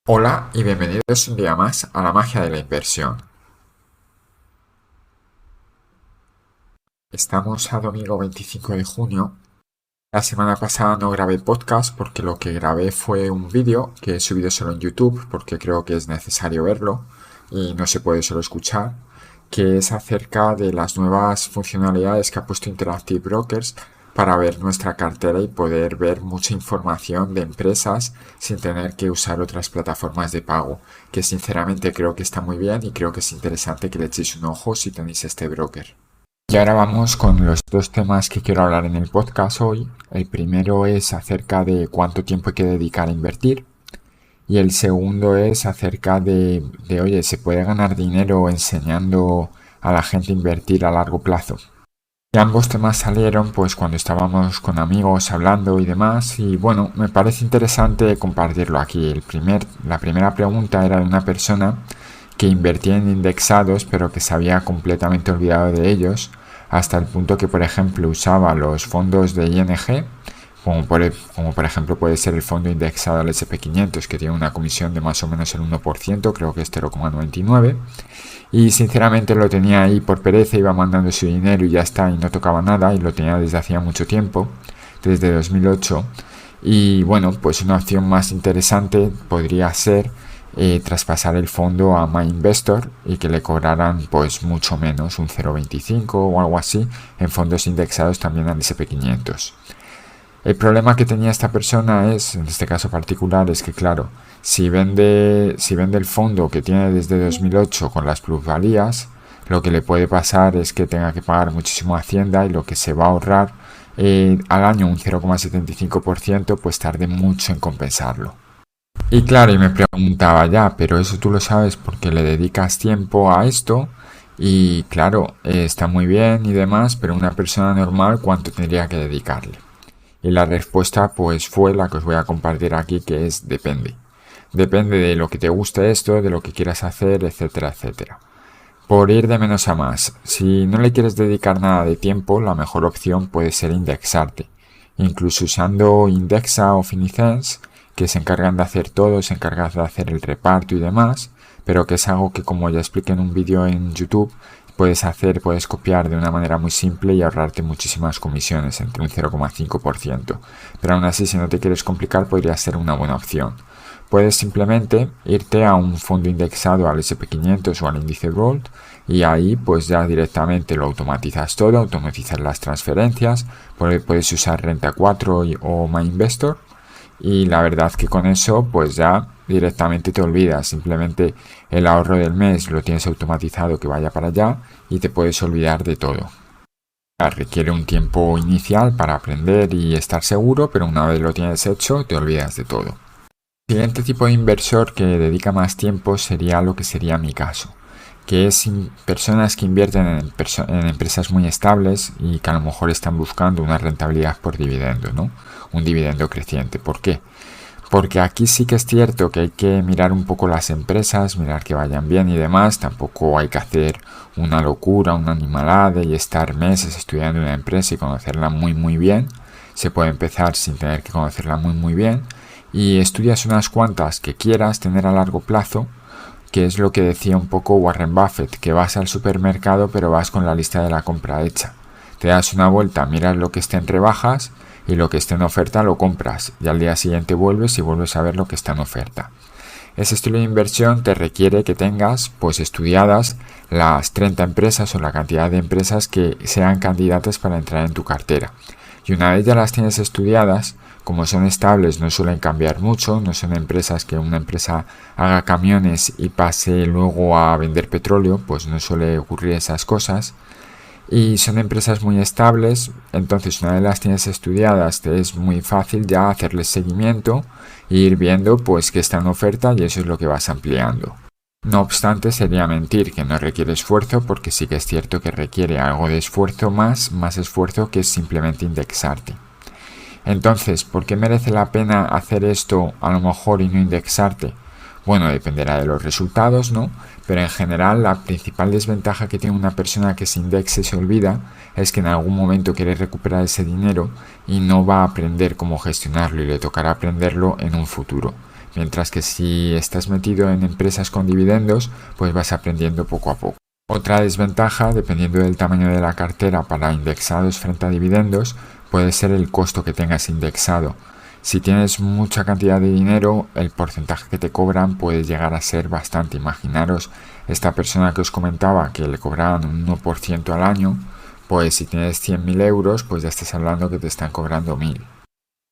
Hola y bienvenidos un día más a la magia de la inversión. Estamos a domingo 25 de junio. La semana pasada no grabé podcast porque lo que grabé fue un vídeo que he subido solo en YouTube porque creo que es necesario verlo y no se puede solo escuchar, que es acerca de las nuevas funcionalidades que ha puesto Interactive Brokers para ver nuestra cartera y poder ver mucha información de empresas sin tener que usar otras plataformas de pago, que sinceramente creo que está muy bien y creo que es interesante que le echéis un ojo si tenéis este broker. Y ahora vamos con los dos temas que quiero hablar en el podcast hoy. El primero es acerca de cuánto tiempo hay que dedicar a invertir. Y el segundo es acerca oye, ¿se puede ganar dinero enseñando a la gente a invertir a largo plazo? Y ambos temas salieron pues cuando estábamos con amigos hablando y demás. Y bueno, me parece interesante compartirlo aquí. La primera pregunta era de una persona que invertía en indexados pero que se había completamente olvidado de ellos hasta el punto que por ejemplo usaba los fondos de ING como por ejemplo puede ser el fondo indexado al SP500 que tiene una comisión de más o menos el 1%, creo que es 0,99, y sinceramente lo tenía ahí por pereza, iba mandando su dinero y ya está, y no tocaba nada, y lo tenía desde hacía mucho tiempo, desde 2008. Y bueno, pues una opción más interesante podría ser traspasar el fondo a MyInvestor y que le cobraran pues mucho menos, un 0,25 o algo así, en fondos indexados también al SP500. El problema que tenía esta persona es, en este caso particular, es que claro, si vende el fondo que tiene desde 2008 con las plusvalías, lo que le puede pasar es que tenga que pagar muchísimo a Hacienda y lo que se va a ahorrar al año un 0,75%, pues tarde mucho en compensarlo. Y claro, y me preguntaba ya, pero eso tú lo sabes porque le dedicas tiempo a esto y claro, está muy bien y demás, pero una persona normal, ¿cuánto tendría que dedicarle? Y la respuesta pues fue la que os voy a compartir aquí, que es depende. Depende de lo que te guste esto, de lo que quieras hacer, etcétera, etcétera. Por ir de menos a más, si no le quieres dedicar nada de tiempo, la mejor opción puede ser indexarte. Incluso usando Indexa o Finicens, que se encargan de hacer todo, se encargan de hacer el reparto y demás, pero que es algo que, como ya expliqué en un vídeo en YouTube, puedes copiar de una manera muy simple y ahorrarte muchísimas comisiones, entre un 0,5%. Pero aún así, si no te quieres complicar, podría ser una buena opción. Puedes simplemente irte a un fondo indexado al SP500 o al índice Gold y ahí pues ya directamente lo automatizas todo, automatizas las transferencias, puedes usar Renta 4 o MyInvestor y la verdad que con eso pues ya directamente te olvidas, simplemente el ahorro del mes lo tienes automatizado que vaya para allá y te puedes olvidar de todo. Requiere un tiempo inicial para aprender y estar seguro, pero una vez lo tienes hecho te olvidas de todo. El siguiente tipo de inversor que dedica más tiempo sería lo que sería mi caso, que es personas que invierten en empresas muy estables y que a lo mejor están buscando una rentabilidad por dividendo, ¿no? Un dividendo creciente. ¿Por qué? Porque aquí sí que es cierto que hay que mirar un poco las empresas, mirar que vayan bien y demás. Tampoco hay que hacer una locura, una animalada y estar meses estudiando una empresa y conocerla muy muy bien. Se puede empezar sin tener que conocerla muy muy bien. Y estudias unas cuantas que quieras tener a largo plazo, que es lo que decía un poco Warren Buffett, que vas al supermercado pero vas con la lista de la compra hecha. Te das una vuelta, miras lo que esté en rebajas y lo que esté en oferta lo compras y al día siguiente vuelves y vuelves a ver lo que está en oferta. Ese estilo de inversión te requiere que tengas pues estudiadas las 30 empresas o la cantidad de empresas que sean candidatas para entrar en tu cartera. Y una vez ya las tienes estudiadas, como son estables no suelen cambiar mucho, no son empresas que una empresa haga camiones y pase luego a vender petróleo, pues no suele ocurrir esas cosas. Y son empresas muy estables, entonces una vez las tienes estudiadas te es muy fácil ya hacerles seguimiento e ir viendo pues que está en oferta y eso es lo que vas ampliando. No obstante, sería mentir que no requiere esfuerzo porque sí que es cierto que requiere algo de esfuerzo más esfuerzo que simplemente indexarte. Entonces, ¿por qué merece la pena hacer esto a lo mejor y no indexarte? Bueno, dependerá de los resultados, ¿no? Pero en general la principal desventaja que tiene una persona que se indexe y se olvida es que en algún momento quiere recuperar ese dinero y no va a aprender cómo gestionarlo y le tocará aprenderlo en un futuro. mientras que si estás metido en empresas con dividendos, pues vas aprendiendo poco a poco. Otra desventaja, dependiendo del tamaño de la cartera para indexados frente a dividendos, puede ser el costo que tengas indexado. Si tienes mucha cantidad de dinero, el porcentaje que te cobran puede llegar a ser bastante. Imaginaros esta persona que os comentaba que le cobraban un 1% al año, pues si tienes 100.000 euros, pues ya estás hablando que te están cobrando 1.000.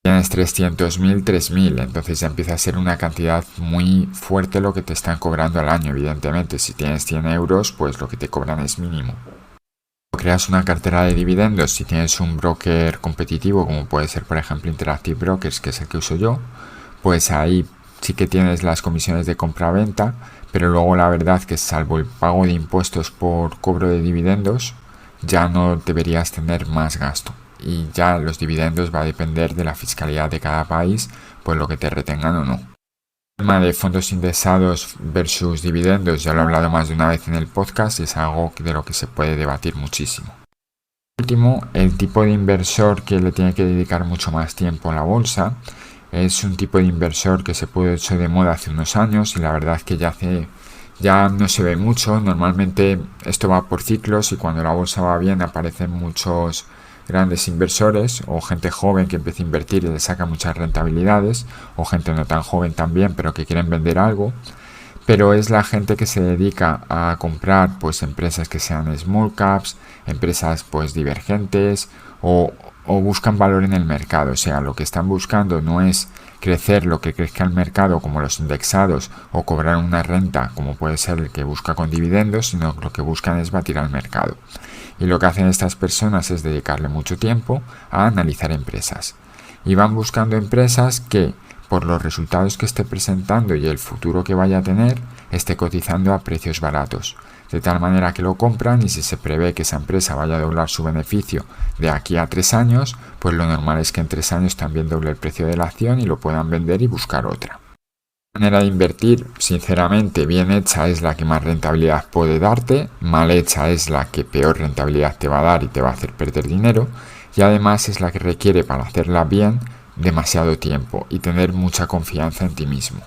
Tienes 300.000, 3.000, entonces ya empieza a ser una cantidad muy fuerte lo que te están cobrando al año, evidentemente. Si tienes 100 euros, pues lo que te cobran es mínimo. Creas una cartera de dividendos si tienes un broker competitivo, como puede ser por ejemplo Interactive Brokers, que es el que uso yo, pues ahí sí que tienes las comisiones de compra-venta, pero luego la verdad que salvo el pago de impuestos por cobro de dividendos, ya no deberías tener más gasto. Y ya los dividendos va a depender de la fiscalidad de cada país, pues lo que te retengan o no. El tema de fondos indexados versus dividendos ya lo he hablado más de una vez en el podcast y es algo de lo que se puede debatir muchísimo. Por último, el tipo de inversor que le tiene que dedicar mucho más tiempo a la bolsa es un tipo de inversor que se puso hecho de moda hace unos años y la verdad es que ya no se ve mucho. Normalmente esto va por ciclos y cuando la bolsa va bien aparecen muchos grandes inversores o gente joven que empieza a invertir y le saca muchas rentabilidades, o gente no tan joven también pero que quieren vender algo, pero es la gente que se dedica a comprar pues empresas que sean small caps, empresas pues divergentes o buscan valor en el mercado. O sea, lo que están buscando no es crecer lo que crezca el mercado como los indexados o cobrar una renta como puede ser el que busca con dividendos, sino lo que buscan es batir al mercado. Y lo que hacen estas personas es dedicarle mucho tiempo a analizar empresas. Y van buscando empresas que, por los resultados que esté presentando y el futuro que vaya a tener, esté cotizando a precios baratos. De tal manera que lo compran y si se prevé que esa empresa vaya a doblar su beneficio de aquí a 3 años, pues lo normal es que en 3 años también doble el precio de la acción y lo puedan vender y buscar otra. La manera de invertir, sinceramente, bien hecha es la que más rentabilidad puede darte, mal hecha es la que peor rentabilidad te va a dar y te va a hacer perder dinero, y además es la que requiere para hacerla bien demasiado tiempo y tener mucha confianza en ti mismo.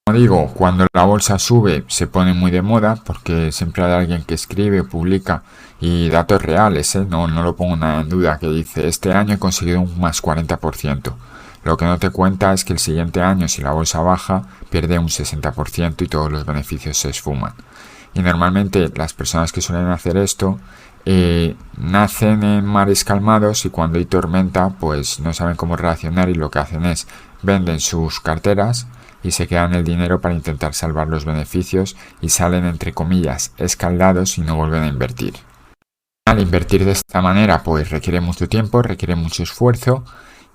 Como digo, cuando la bolsa sube se pone muy de moda porque siempre hay alguien que escribe o publica y datos reales, no lo pongo nada en duda, que dice este año he conseguido un más 40%. Lo que no te cuenta es que el siguiente año, si la bolsa baja, pierde un 60% y todos los beneficios se esfuman. Y normalmente las personas que suelen hacer esto nacen en mares calmados y cuando hay tormenta pues no saben cómo reaccionar y lo que hacen es venden sus carteras y se quedan el dinero para intentar salvar los beneficios y salen entre comillas escaldados y no vuelven a invertir. Al invertir de esta manera pues requiere mucho tiempo, requiere mucho esfuerzo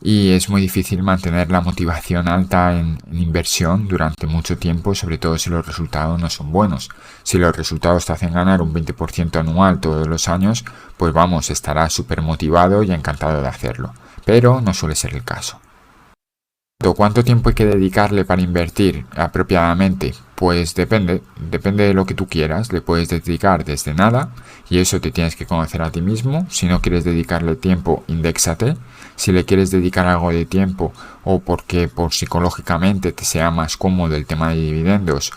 y es muy difícil mantener la motivación alta en inversión durante mucho tiempo, sobre todo si los resultados no son buenos. Si los resultados te hacen ganar un 20% anual todos los años, pues vamos, estarás súper motivado y encantado de hacerlo. Pero no suele ser el caso. ¿Cuánto tiempo hay que dedicarle para invertir apropiadamente? Pues depende de lo que tú quieras. Le puedes dedicar desde nada y eso te tienes que conocer a ti mismo. Si no quieres dedicarle tiempo, indéxate. Si le quieres dedicar algo de tiempo o porque por psicológicamente te sea más cómodo el tema de dividendos,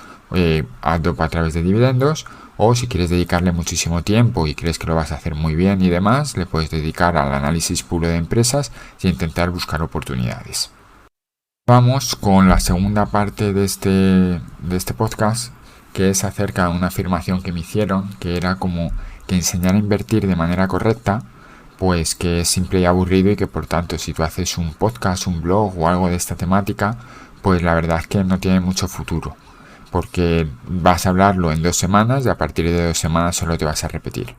hazlo a través de dividendos. O si quieres dedicarle muchísimo tiempo y crees que lo vas a hacer muy bien y demás, le puedes dedicar al análisis puro de empresas y intentar buscar oportunidades. Vamos con la segunda parte de este podcast, que es acerca de una afirmación que me hicieron, que era como que enseñar a invertir de manera correcta, pues que es simple y aburrido y que por tanto si tú haces un podcast, un blog o algo de esta temática, pues la verdad es que no tiene mucho futuro, porque vas a hablarlo en 2 semanas y a partir de 2 semanas solo te vas a repetir.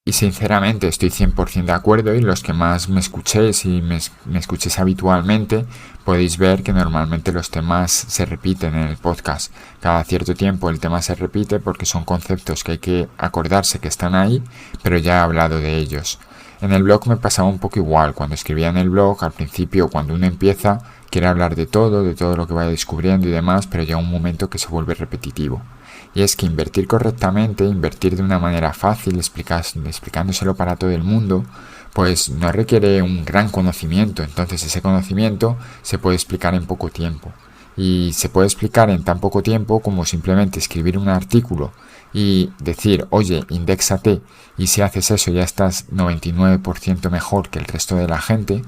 Y sinceramente estoy 100% de acuerdo y los que más me escuchéis y me escuchéis habitualmente podéis ver que normalmente los temas se repiten en el podcast. Cada cierto tiempo el tema se repite porque son conceptos que hay que acordarse que están ahí, pero ya he hablado de ellos. En el blog me pasaba un poco igual. Cuando escribía en el blog, al principio cuando uno empieza quiere hablar de todo lo que vaya descubriendo y demás, pero llega un momento que se vuelve repetitivo. Y es que invertir correctamente, invertir de una manera fácil, explicándoselo para todo el mundo, pues no requiere un gran conocimiento. Entonces ese conocimiento se puede explicar en poco tiempo. Y se puede explicar en tan poco tiempo como simplemente escribir un artículo y decir, oye, indéxate, y si haces eso ya estás 99% mejor que el resto de la gente.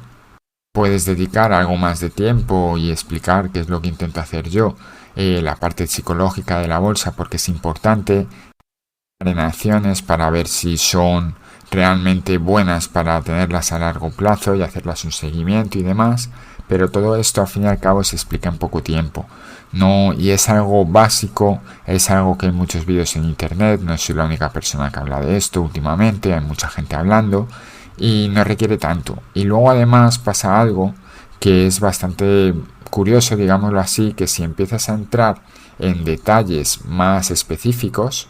Puedes dedicar algo más de tiempo y explicar qué es lo que intento hacer yo, la parte psicológica de la bolsa, porque es importante, en acciones para ver si son realmente buenas para tenerlas a largo plazo y hacerlas un seguimiento y demás, pero todo esto al fin y al cabo se explica en poco tiempo. No, y es algo básico, es algo que hay muchos vídeos en internet, no soy la única persona que habla de esto últimamente, hay mucha gente hablando y no requiere tanto. Y luego además pasa algo que es bastante curioso, digámoslo así, que si empiezas a entrar en detalles más específicos,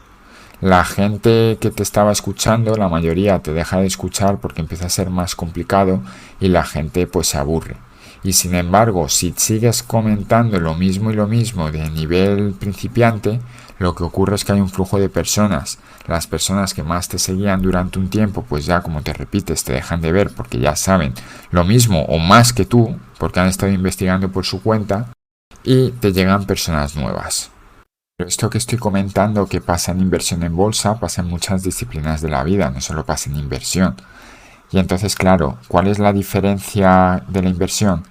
la gente que te estaba escuchando, la mayoría te deja de escuchar porque empieza a ser más complicado y la gente pues se aburre. Y sin embargo, si sigues comentando lo mismo y lo mismo de nivel principiante, lo que ocurre es que hay un flujo de personas. Las personas que más te seguían durante un tiempo, pues ya como te repites, te dejan de ver porque ya saben lo mismo o más que tú, porque han estado investigando por su cuenta, y te llegan personas nuevas. Pero esto que estoy comentando que pasa en inversión en bolsa, pasa en muchas disciplinas de la vida, no solo pasa en inversión. Y entonces, claro, ¿cuál es la diferencia de la inversión?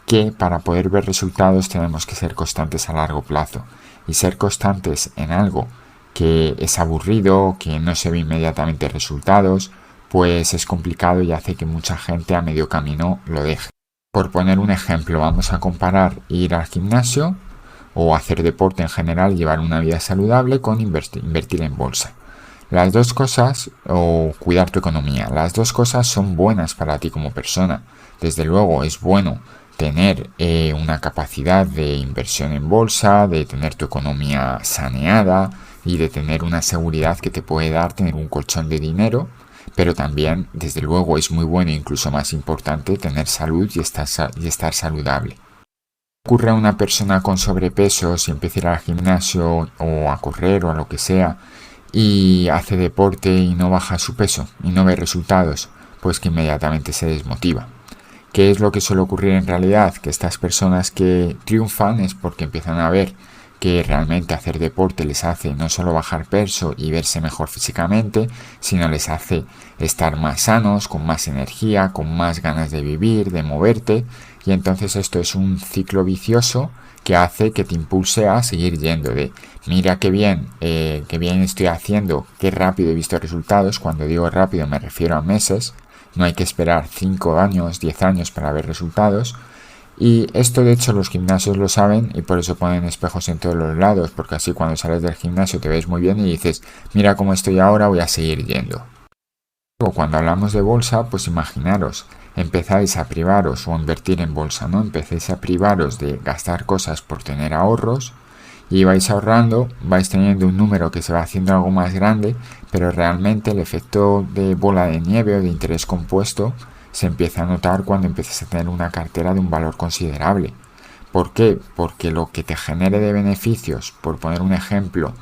Que para poder ver resultados tenemos que ser constantes a largo plazo. Y ser constantes en algo que es aburrido, que no se ve inmediatamente resultados, pues es complicado y hace que mucha gente a medio camino lo deje. Por poner un ejemplo, vamos a comparar ir al gimnasio o hacer deporte en general, llevar una vida saludable con invertir en bolsa. Las dos cosas, o cuidar tu economía, las dos cosas son buenas para ti como persona. Desde luego es bueno tener una capacidad de inversión en bolsa, de tener tu economía saneada y de tener una seguridad que te puede dar tener un colchón de dinero, pero también, desde luego, es muy bueno e incluso más importante tener salud y estar saludable. Ocurre a una persona con sobrepeso si empieza a ir al gimnasio o a correr o a lo que sea y hace deporte y no baja su peso y no ve resultados, pues que inmediatamente se desmotiva. ¿Qué es lo que suele ocurrir en realidad? Que estas personas que triunfan es porque empiezan a ver que realmente hacer deporte les hace no solo bajar peso y verse mejor físicamente, sino les hace estar más sanos, con más energía, con más ganas de vivir, de moverte, y entonces esto es un ciclo vicioso que hace que te impulse a seguir yendo de mira qué bien estoy haciendo, qué rápido he visto resultados. Cuando digo rápido me refiero a meses, no hay que esperar 5 años, 10 años para ver resultados. Y esto de hecho los gimnasios lo saben y por eso ponen espejos en todos los lados, porque así cuando sales del gimnasio te ves muy bien y dices, mira cómo estoy ahora, voy a seguir yendo. Luego, cuando hablamos de bolsa, pues imaginaros, empezáis a privaros o a invertir en bolsa, ¿no? Empecéis a privaros de gastar cosas por tener ahorros y vais ahorrando, vais teniendo un número que se va haciendo algo más grande, pero realmente el efecto de bola de nieve o de interés compuesto se empieza a notar cuando empiezas a tener una cartera de un valor considerable. ¿Por qué? Porque lo que te genere de beneficios, por poner un ejemplo,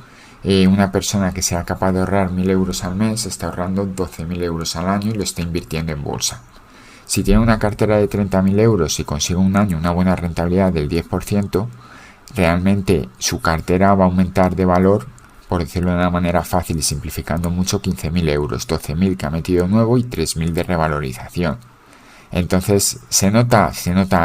una persona que sea capaz de ahorrar 1.000 euros al mes está ahorrando 12.000 euros al año y lo está invirtiendo en bolsa. Si tiene una cartera de 30.000 euros y consigue un año una buena rentabilidad del 10%, realmente su cartera va a aumentar de valor, por decirlo de una manera fácil y simplificando mucho, 15.000 euros, 12.000 que ha metido nuevo y 3.000 de revalorización. Entonces se nota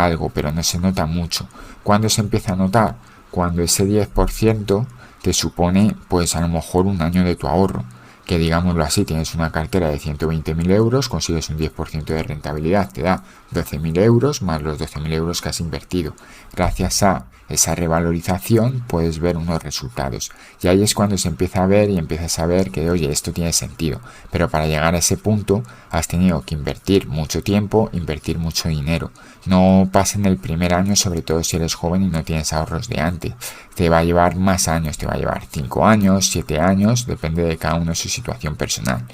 algo, pero no se nota mucho. ¿Cuándo se empieza a notar? Cuando ese 10% te supone pues a lo mejor un año de tu ahorro. Que digámoslo así, tienes una cartera de 120.000 euros, consigues un 10% de rentabilidad, te da 12.000 euros más los 12.000 euros que has invertido. Gracias a esa revalorización puedes ver unos resultados. Y ahí es cuando se empieza a ver y empiezas a ver que, oye, esto tiene sentido. Pero para llegar a ese punto has tenido que invertir mucho tiempo, invertir mucho dinero. No pasa en el primer año, sobre todo si eres joven y no tienes ahorros de antes. Te va a llevar más años, te va a llevar 5 años, 7 años, depende de cada uno su situación personal.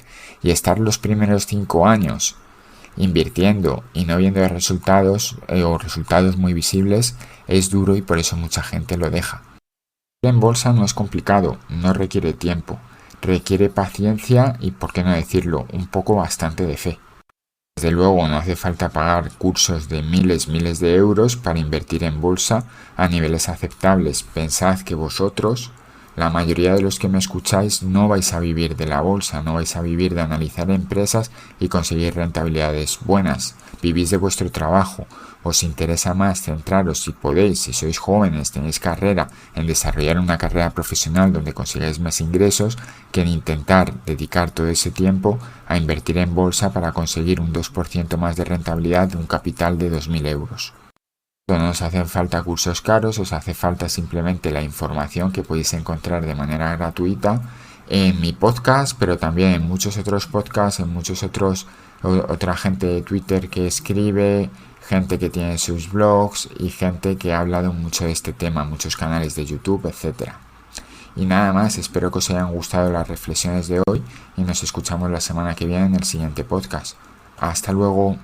Y estar los primeros 5 años invirtiendo y no viendo resultados o resultados muy visibles es duro y por eso mucha gente lo deja. En bolsa no es complicado, no requiere tiempo, requiere paciencia y, por qué no decirlo, un poco bastante de fe. Desde luego no hace falta pagar cursos de miles de euros para invertir en bolsa a niveles aceptables. Pensad que vosotros, la mayoría de los que me escucháis, no vais a vivir de la bolsa, no vais a vivir de analizar empresas y conseguir rentabilidades buenas. Vivís de vuestro trabajo. Os interesa más centraros, si podéis, si sois jóvenes, tenéis carrera, en desarrollar una carrera profesional donde consigáis más ingresos, que en intentar dedicar todo ese tiempo a invertir en bolsa para conseguir un 2% más de rentabilidad de un capital de 2.000 euros. No os hacen falta cursos caros, os hace falta simplemente la información que podéis encontrar de manera gratuita en mi podcast, pero también en muchos otros podcasts, en muchos otros, otra gente de Twitter que escribe, gente que tiene sus blogs y gente que ha hablado mucho de este tema, muchos canales de YouTube, etcétera. Y nada más, espero que os hayan gustado las reflexiones de hoy y nos escuchamos la semana que viene en el siguiente podcast. Hasta luego.